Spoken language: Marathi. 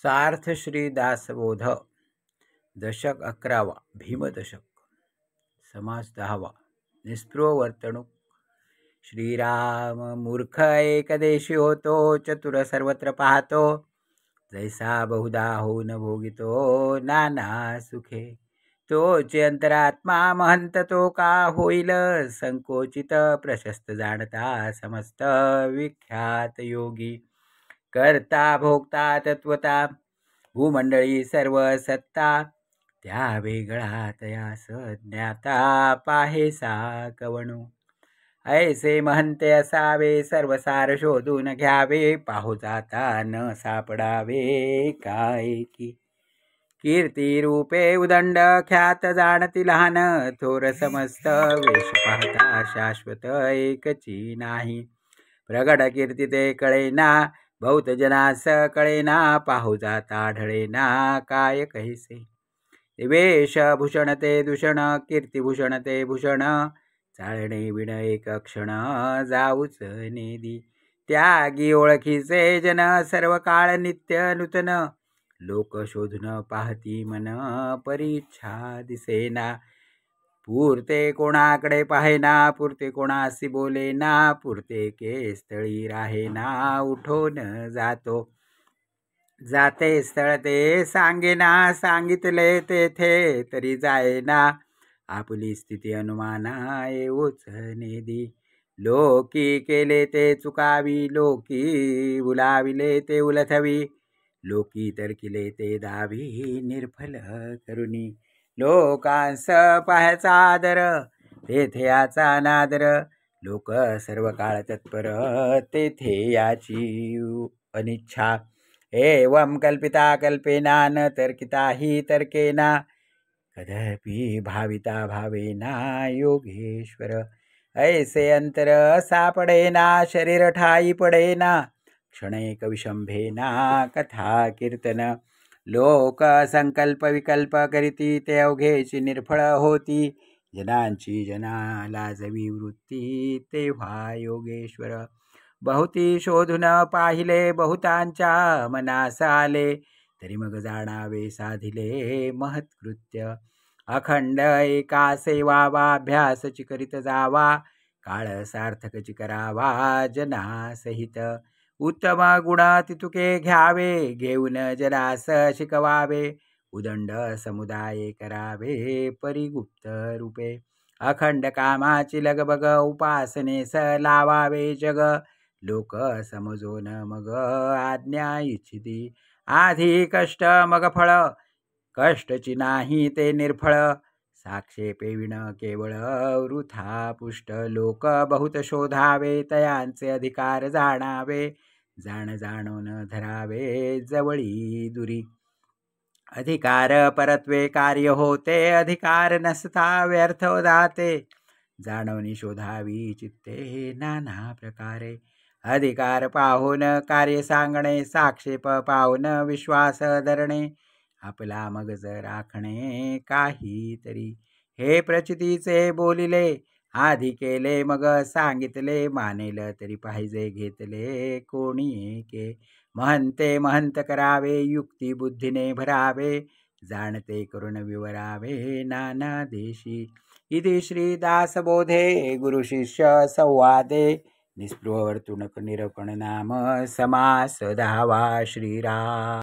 सार्थ श्री दासबोध दशक 11वा भीमदशक समास 10वा निस्पृह वर्तणूक. श्रीराम मूर्ख एकदेशी होतो, चतुर सर्वत्र पाहतो. जैसा बहुधा होऊन भोगितो नाना सुखे. तोचे अंतरात्मा महंत तो का होईल संकोचित. प्रशस्त जाणता समस्त विख्यात योगी. करता भोगता तत्वता भूमंडळी सर्व सत्ता. त्या वेगळा तयास ज्ञाता पाहेसा कवणू. ऐसे महंते असावे सर्वसार शोधून घ्यावे. पाहू जाता न सापडावे काय की. कीर्ती रूपे उदंड ख्यात जाणती लहान. थोर समस्त वेश पाहता शाश्वत एकची नाही. प्रगड कीर्ती ते कळेना बहुत जनास कळेना. पाहू जाता आढळेना काय कैसे. वेशभूषण ते दूषण कीर्तिभूषण ते भूषण. चालणे विण एक क्षण जाऊच नेदी. त्यागी ओळखीचे जन सर्व काळ नित्य नूतन. लोक शोधून पाहती मन परीच्छा दिसेना. पुरते कोणाकडे पाहेना पुरते कोणासी बोलेना. पुरते के स्थळी राहेना उठून जातो. जाते स्थळ ते सांगेना सांगितले तेथे तरी जायना. आपली स्थिती अनुमाना येऊच नेदी. लोकी केले ते चुकावी लोकी बुलाविले ते उलथवी. लोकी तरकिले ते दावी निर्फल करुणी. लोकांस पाहायचा आदर तेथे याचा अनादर. लोक सर्व काळ तत्पर तेथे याची अनिच्छा. एवं कल्पिता कल्पेना न तर्किता हि तर्केना. कदापि भाविता भावेना योगेश्वर. ऐसे अंतर सापडेना शरीर ठाई पडेना. क्षणैक विशंभेना कथा कीर्तन. लोक संकल्प विकल्प करीती ते अवघेची निर्फळ होती. जनांची जना लाजवी वृत्ती तेव्हा योगेश्वर. बहुती शोधून पाहिले बहुतांच्या मनास आले. तरी मग जाणावे साधिले महत्कृत्य. अखंड एका सेवावा अभ्यासची करीत जावा. काळ सार्थकची करावा जनासहित. उत्तम गुण तितुके घ्यावे घेऊन जनास शिकवावे. उदंड समुदाय करावे परिगुप्त रूपे. अखंड कामाची लगबग उपासनेस लावावे जग. लोक समजून मग आज्ञा इच्छिती. आधी कष्ट मग फळ कष्टची नाही ते निर्फळ. साक्षेपे विण केवळ वृथा पुष्ट. लोक बहुत शोधावे तयांचे अधिकार जाणावे. जाण जाणून धरावे जवळी दुरी. अधिकार परत्वे कार्य होते अधिकार नसता व्यर्थ जाते. जाणवणी शोधावी चित्ते नाना प्रकारे. अधिकार पाहून कार्य सांगणे साक्षेप पाहून विश्वास धरणे. आपला मगज राखणे काहीतरी. हे प्रचितीचे बोलिले आधी केले मग सांगितले. मानेल तरी पाहिजे घेतले कोणी एके. महंते महंत करावे युक्ती बुद्धीने भरावे. जाणते करून विवरावे नाना देशी. इति श्री दासबोधे गुरु शिष्य संवादे निस्पृह वर्तणूक निरूपण नाम समास 10वा. श्रीराम.